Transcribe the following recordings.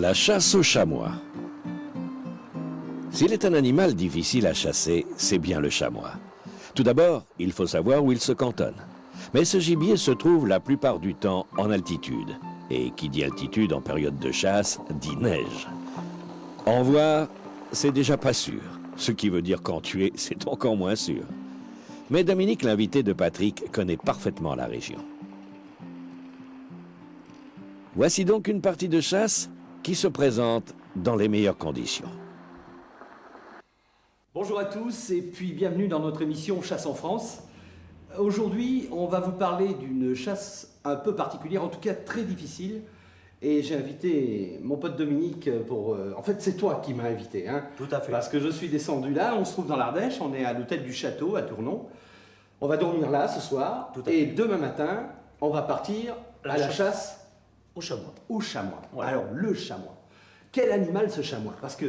La chasse au chamois. S'il est un animal difficile à chasser, c'est bien le chamois. Tout d'abord, il faut savoir où il se cantonne. Mais ce gibier se trouve la plupart du temps en altitude. Et qui dit altitude en période de chasse, dit neige. En voir, c'est déjà pas sûr. Ce qui veut dire qu'en tuer, c'est encore moins sûr. Mais Dominique, l'invité de Patrick, connaît parfaitement la région. Voici donc une partie de chasse qui se présente dans les meilleures conditions. Bonjour à tous et puis bienvenue dans notre émission Chasse en France. Aujourd'hui, on va vous parler d'une chasse un peu particulière, en tout cas très difficile. Et j'ai invité mon pote Dominique pour... En fait, c'est toi qui m'as invité. Hein, tout à fait. Parce que je suis descendu là, on se trouve dans l'Ardèche, on est à l'hôtel du Château à Tournon. On va dormir là ce soir. Et demain matin, on va partir à la chasse au chamois. Au chamois. Ouais. Alors, le chamois. Quel animal ce chamois? Parce que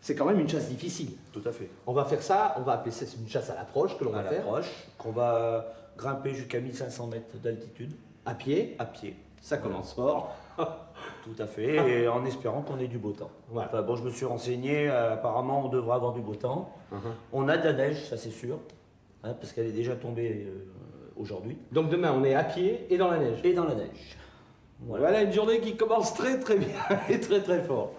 c'est quand même une chasse difficile. Tout à fait. On va faire ça, on va appeler ça une chasse à l'approche que l'on va faire. À l'approche, qu'on va grimper jusqu'à 1500 mètres d'altitude. À pied. À pied. Ça commence fort. Tout à fait, et en espérant qu'on ait du beau temps. Voilà. Enfin, bon, je me suis renseigné, apparemment on devra avoir du beau temps. On a de la neige, ça c'est sûr, hein, parce qu'elle est déjà tombée aujourd'hui. Donc demain on est à pied et dans la neige. Et dans la neige. Voilà une journée qui commence très très bien et très très fort.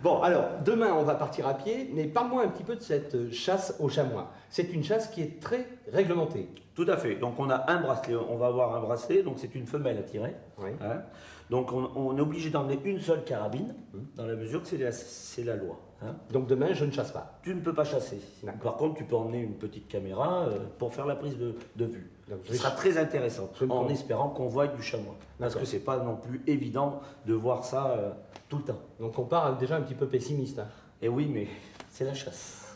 Bon, alors, demain, on va partir à pied, mais parle-moi un petit peu de cette chasse au chamois. C'est une chasse qui est très réglementée. Tout à fait. Donc, on a un bracelet, on va avoir un bracelet, donc c'est une femelle à tirer. Oui. Hein. Donc, on est obligé d'emmener une seule carabine, dans la mesure que c'est la loi. Hein. Donc, demain, je ne chasse pas. Tu ne peux pas chasser. Par contre, tu peux emmener une petite caméra pour faire la prise de vue. Donc, ce sera très intéressant, en espérant qu'on voit du chamois. Parce que c'est pas non plus évident de voir ça tout le temps. Donc on part déjà un petit peu pessimiste. Hein. Et oui, mais c'est la chasse.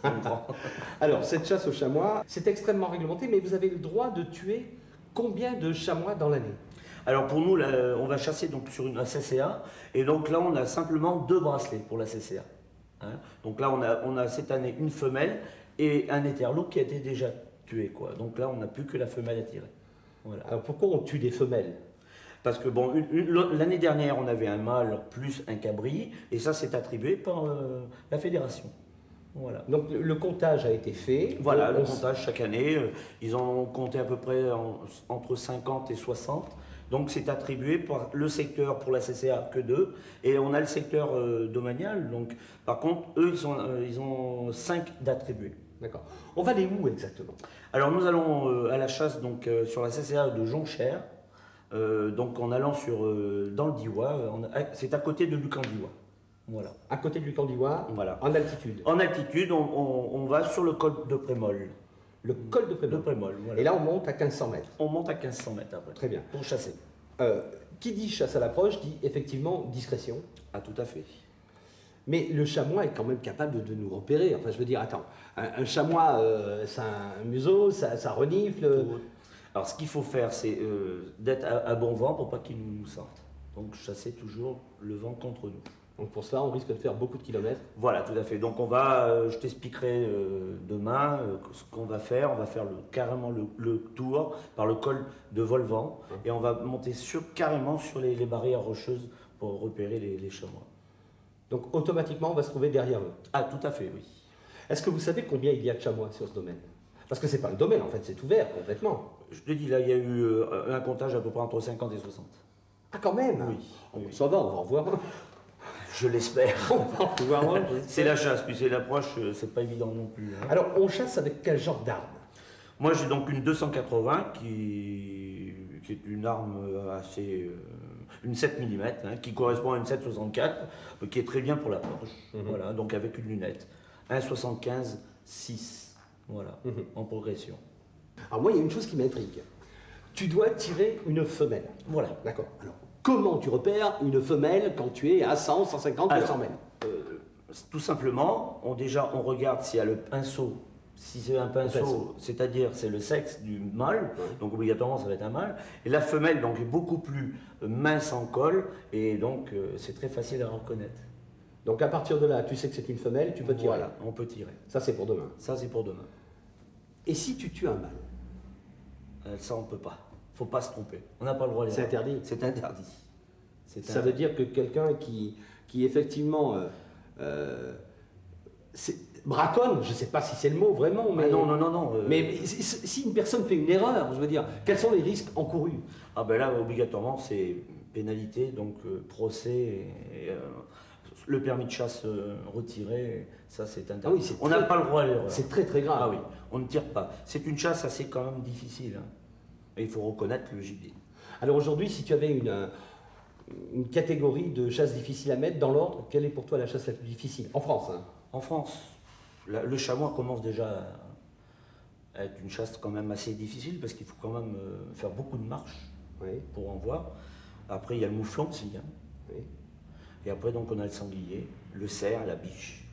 Alors, cette chasse au chamois, c'est extrêmement réglementé, mais vous avez le droit de tuer combien de chamois dans l'année? Alors pour nous, là, on va chasser donc sur une CCA, et donc là on a simplement 2 bracelets pour la CCA. Hein. Donc là on a cette année une femelle et un éterloup qui a été déjà tué, quoi. Donc là on n'a plus que la femelle à tirer. Voilà. Alors pourquoi on tue des femelles? Parce que bon, l'année dernière on avait un mâle plus un cabri, et ça c'est attribué par la fédération. Voilà. Donc le comptage a été fait. Voilà, le comptage chaque année, ils ont compté à peu près entre 50 et 60. Donc c'est attribué par le secteur pour la CCA que 2, et on a le secteur domanial. Donc par contre, eux ils ont 5 d'attribués. D'accord. On va aller où exactement? Alors nous allons à la chasse donc sur la CCA de Jonchère, donc en allant dans le Diois, c'est à côté de Lucandiwa. Voilà. À côté du Lucandiwa, voilà. En altitude. En altitude, on va sur le col de Prémol. Le col de Prémol. Voilà. Et là, on monte à 1500 mètres. On monte à 1500 mètres après. Très bien. Pour chasser. Qui dit chasse à l'approche dit effectivement discrétion. Ah, tout à fait. Mais le chamois est quand même capable de nous repérer. Enfin, je veux dire, attends, un chamois, ça a un museau, ça renifle. Alors, ce qu'il faut faire, c'est d'être à bon vent pour pas qu'il nous sorte. Donc, chasser toujours le vent contre nous. Donc pour cela, on risque de faire beaucoup de kilomètres. Voilà, tout à fait. Donc je t'expliquerai demain ce qu'on va faire. On va faire carrément le tour par le col de Volvan, et on va monter carrément sur les barrières rocheuses pour repérer les chamois. Donc automatiquement, on va se trouver derrière eux. Ah, tout à fait, oui. Est-ce que vous savez combien il y a de chamois sur ce domaine? Parce que c'est pas le domaine, en fait, c'est ouvert complètement. Je te dis, là, il y a eu un comptage à peu près entre 50 et 60. Ah, quand même? Oui. Oui. Ça va, on va en voir un. Je l'espère. C'est la chasse, puis c'est l'approche, c'est pas évident non plus. Hein. Alors, on chasse avec quel genre d'arme? Moi, j'ai donc une 280 qui est une arme assez... une 7 mm, hein, qui correspond à une 7,64, qui est très bien pour l'approche. Voilà, donc avec une lunette. 1,75, 6, voilà, en progression. Alors moi, il y a une chose qui m'intrigue. Tu dois tirer une femelle. Voilà. D'accord. Alors, comment tu repères une femelle quand tu es à 100, 150, 200 mètres? Tout simplement, on regarde s'il y a le pinceau. Si c'est un pinceau, c'est-à-dire c'est le sexe du mâle, donc obligatoirement ça va être un mâle. Et la femelle donc est beaucoup plus mince en col, et donc c'est très facile à reconnaître. Donc à partir de là, tu sais que c'est une femelle, tu peux tirer. Voilà, on peut tirer. Ça c'est pour demain. Ça c'est pour demain. Et si tu tues un mâle? Ça on peut pas. Faut pas se tromper. On n'a pas le droit. C'est interdit. C'est interdit. Ça veut dire que quelqu'un qui effectivement braconne, je ne sais pas si c'est le mot vraiment, mais, non. mais si une personne fait une erreur, je veux dire, quels sont les risques encourus? Ah ben là, obligatoirement, c'est pénalité, donc procès, le permis de chasse retiré, ça c'est interdit. Ah oui, on n'a pas le droit à l'erreur. C'est très très grave. Ah oui, on ne tire pas. C'est une chasse assez quand même difficile, hein. Et il faut reconnaître le gibier. Alors aujourd'hui, si tu avais une catégorie de chasse difficile à mettre dans l'ordre, quelle est pour toi la chasse la plus difficile? En France, hein. En France, le chamois commence déjà à être une chasse quand même assez difficile parce qu'il faut quand même faire beaucoup de marches pour en voir. Après, il y a le mouflon aussi, hein. Oui. Et après, donc, on a le sanglier, le cerf, la biche.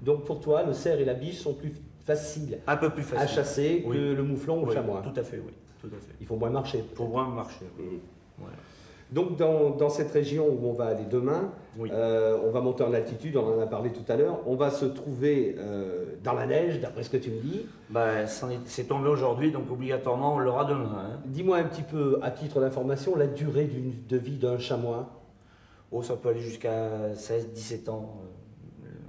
Donc pour toi, le cerf et la biche sont plus faciles Un peu plus facile à chasser oui. que le mouflon ou le chamois. Tout à fait, oui. Tout à fait. Il faut moins marcher. Pour moins marcher. Oui. Voilà. Donc dans cette région où on va aller demain, oui. On va monter en altitude, on en a parlé tout à l'heure, on va se trouver dans la neige, d'après ce que tu me dis. Ben, c'est tombé aujourd'hui, donc obligatoirement on l'aura demain. Hein. Dis-moi un petit peu, à titre d'information, la durée de vie d'un chamois. Oh, ça peut aller jusqu'à 16-17 ans,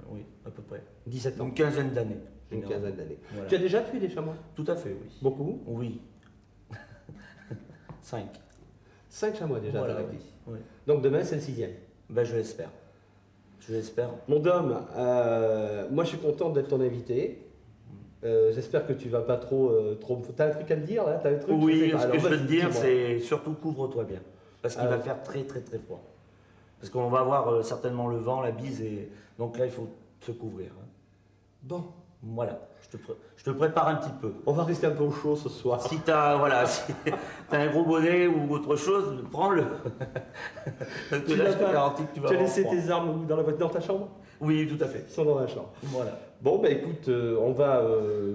oui, à peu près. 17 ans. Une quinzaine d'années. Une quinzaine d'années. Voilà. Tu as déjà tué des chamois? Tout à fait, oui. Beaucoup? Oui. 5. 5 chamois déjà, voilà, t'as acquis. Oui. Donc demain, c'est le 6e. Ben, je l'espère. Je l'espère. Mon Dom, moi je suis content d'être ton invité. J'espère que tu vas pas trop. T'as un truc à me dire là? T'as un truc, oui, ce que je veux te dire, c'est surtout couvre-toi bien. Parce qu'il va faire très très très froid. Parce qu'on va avoir certainement le vent, la bise, et donc là il faut se couvrir. Hein. Bon. Voilà, je te prépare un petit peu. On va rester un peu au chaud ce soir. Si tu as un gros bonnet ou autre chose, prends-le. Tu as laissé tes armes dans dans ta chambre? Oui, tout à fait. Ils sont dans la chambre. Voilà. Bon, bah écoute, on va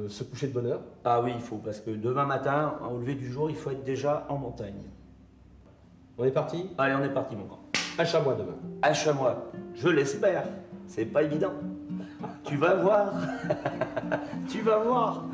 se coucher de bonne heure. Ah oui, il faut, parce que demain matin, au lever du jour, il faut être déjà en montagne. On est parti? Allez, on est parti, mon grand. Un chamois demain. Un chamois, je l'espère. C'est pas évident. Tu vas voir. Tu vas voir.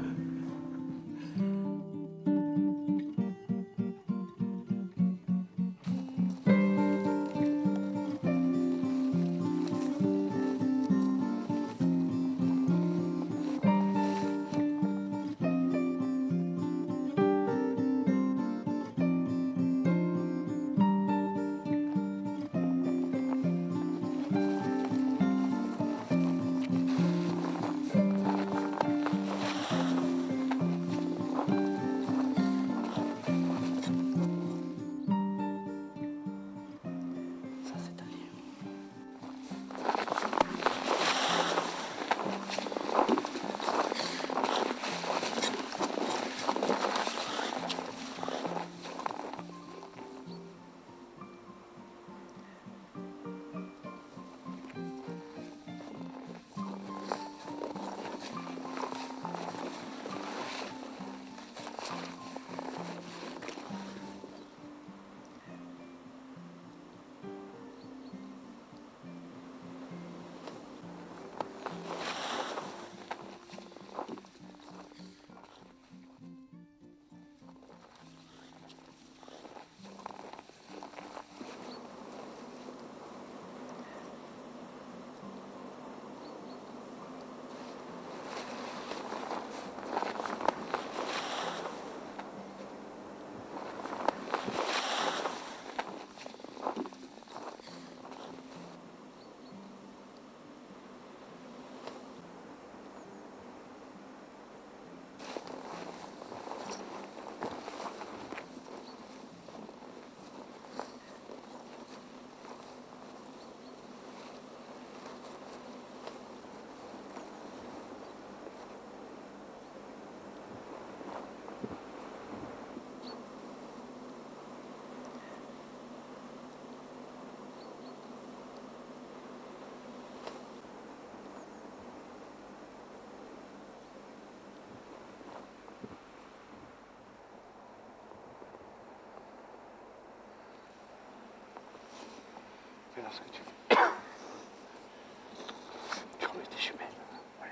Fais ce que tu veux. Tu remets tes jumelles. Ouais.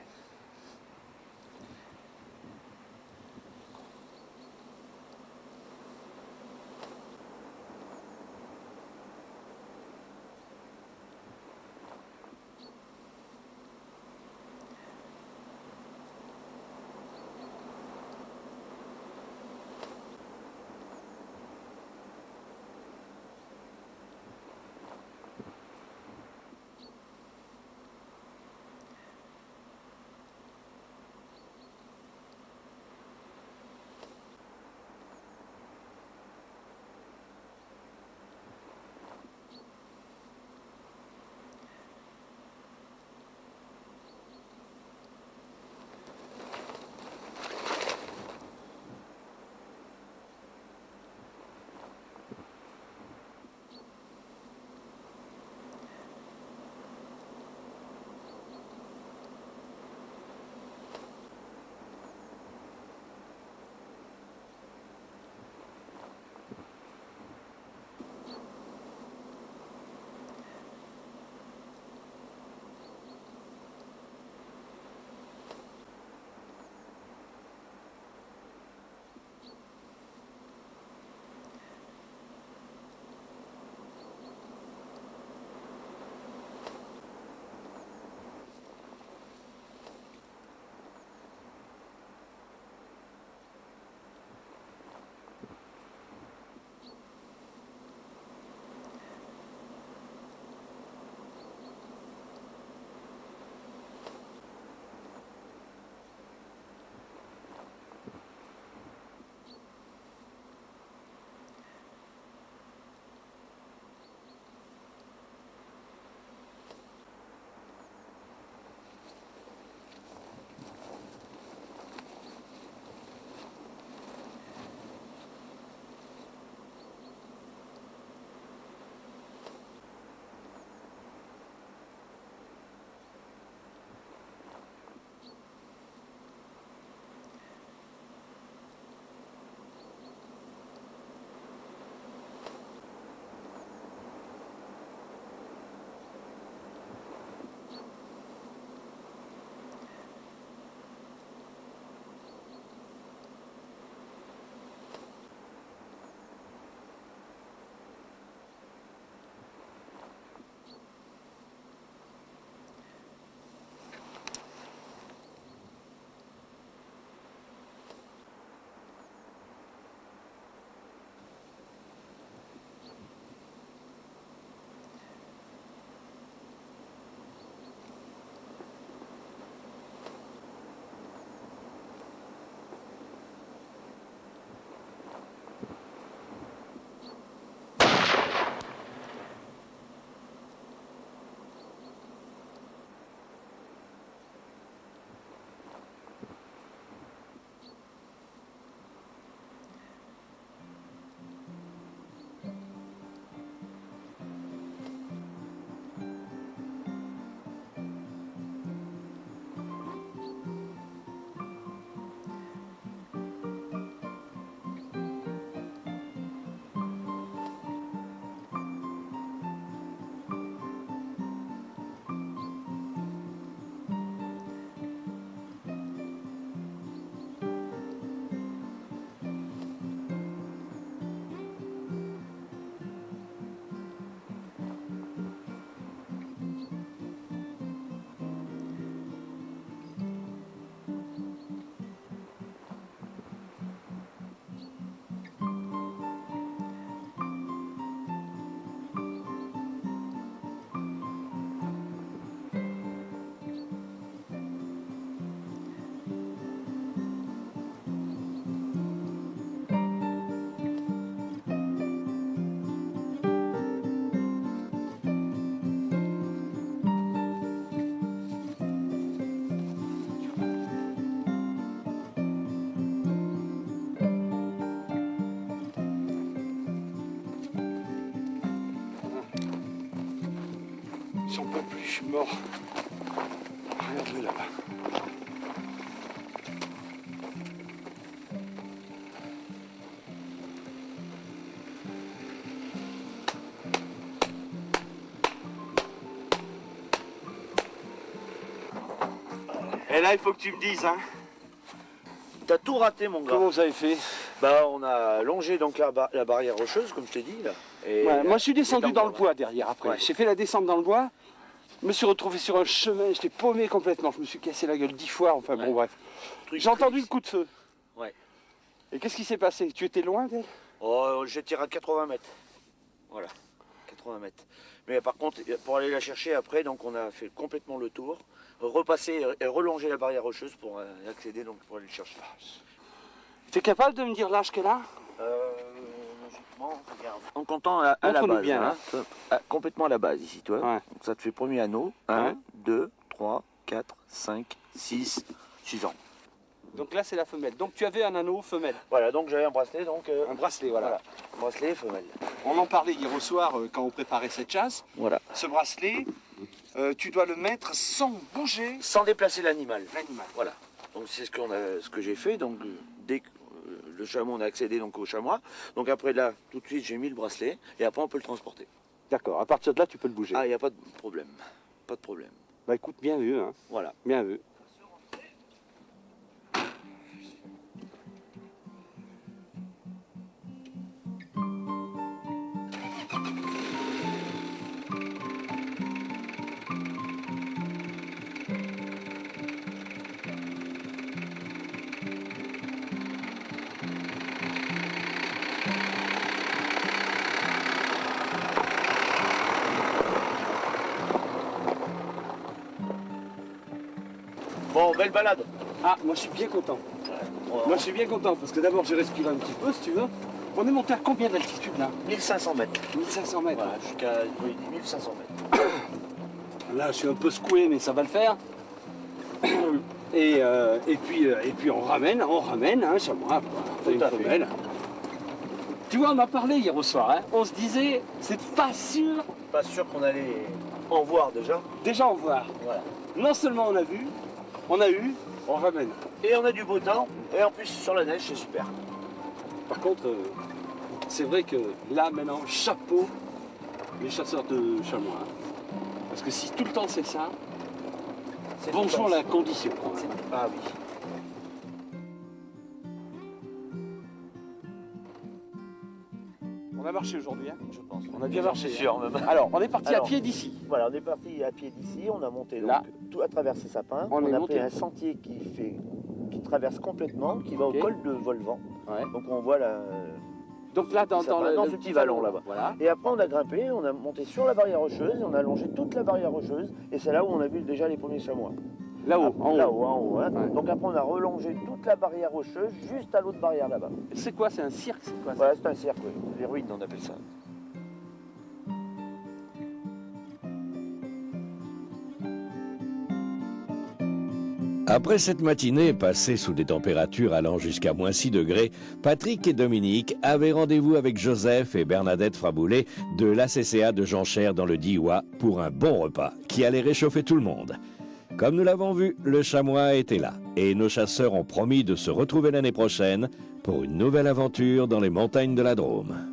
J'en peux plus, je suis mort. Regarde-le là-bas. Et là, il faut que tu me dises, hein. T'as tout raté, mon gars. Comment vous avez fait? Bah, on a longé donc la barrière rocheuse, comme je t'ai dit, là. Et Ouais, moi, je suis descendu et dans le bois derrière après. Ouais. J'ai fait la descente dans le bois. Je me suis retrouvé sur un chemin, j'étais paumé complètement. Je me suis cassé la gueule 10 fois, enfin bon, bref. J'ai entendu le coup de feu. Ouais. Et qu'est-ce qui s'est passé? Tu étais loin d'elle? Oh, j'ai tiré à 80 mètres. Voilà, 80 mètres. Mais par contre, pour aller la chercher après, donc on a fait complètement le tour, repasser et relonger la barrière rocheuse pour accéder, donc pour aller le chercher. T'es capable de me dire l'âge qu'elle a? Logiquement, regarde. En comptant à la Montre-nous base, bien, hein. Complètement à la base ici, toi. Ouais. Donc ça te fait premier anneau. 1, Ouais. 2, 3, 4, 5, 6 ans. Donc là, c'est la femelle. Donc tu avais un anneau femelle. Voilà, donc j'avais un bracelet, donc... Un bracelet, voilà. Bracelet femelle. On en parlait hier au soir quand on préparait cette chasse. Voilà. Ce bracelet, tu dois le mettre sans bouger Sans déplacer l'animal. l'animal. Voilà. Donc c'est ce que j'ai fait. Donc dès que le chameau, on a accédé donc au chamois. Donc après là, tout de suite, j'ai mis le bracelet et après on peut le transporter. D'accord, à partir de là, tu peux le bouger. Ah, il n'y a pas de problème. Pas de problème. Bah écoute, bien vu, hein. Voilà. Bien vu. Bon, belle balade. Ah, moi je suis bien content. Moi je suis bien content parce que d'abord j'ai respiré un petit peu, si tu veux. On est monté à combien d'altitude là? 1500 mètres. 1500 mètres. Voilà, jusqu'à 1500 mètres. Là je suis un peu secoué mais ça va le faire. Et puis on ramène un chamois, Tout une à fait. femelle. Tu vois, on a parlé hier au soir, hein. On se disait, c'est pas sûr Pas sûr qu'on allait en voir déjà. déjà en voir. Voilà. Non seulement on a vu, on a eu, on ramène. Et on a du beau temps. Et en plus, sur la neige, c'est super. Par contre, c'est vrai que là maintenant, chapeau les chasseurs de chamois. Hein. Parce que si tout le temps c'est ça, bonjour la condition. Ah oui. On a marché aujourd'hui, hein. Je pense. On a bien marché. C'est sûr même. Alors, on est parti Alors, à pied d'ici. Voilà, on est parti à pied d'ici, on a monté donc, Là. tout à travers ces sapins. On est a monté. pris un sentier qui traverse complètement, qui va Ok. au col de Volvan. Ouais. Donc on voit la... Donc là, dans Ça va, dans ce petit vallon, là-bas. Voilà. Et après on a grimpé, on a monté sur la barrière rocheuse, et on a longé toute la barrière rocheuse, et c'est là où on a vu déjà les premiers chamois. Là-haut, en haut. Là-haut, en haut. Hein. Ouais. Donc après on a relongé toute la barrière rocheuse, juste à l'autre barrière là-bas. C'est quoi? C'est un cirque? C'est quoi ça? Voilà, c'est un cirque, oui. Les ruines on appelle ça. Après cette matinée passée sous des températures allant jusqu'à -6 degrés, Patrick et Dominique avaient rendez-vous avec Joseph et Bernadette Fraboulet de l'ACCA de Jonchère dans le Diois pour un bon repas qui allait réchauffer tout le monde. Comme nous l'avons vu, le chamois était là et nos chasseurs ont promis de se retrouver l'année prochaine pour une nouvelle aventure dans les montagnes de la Drôme.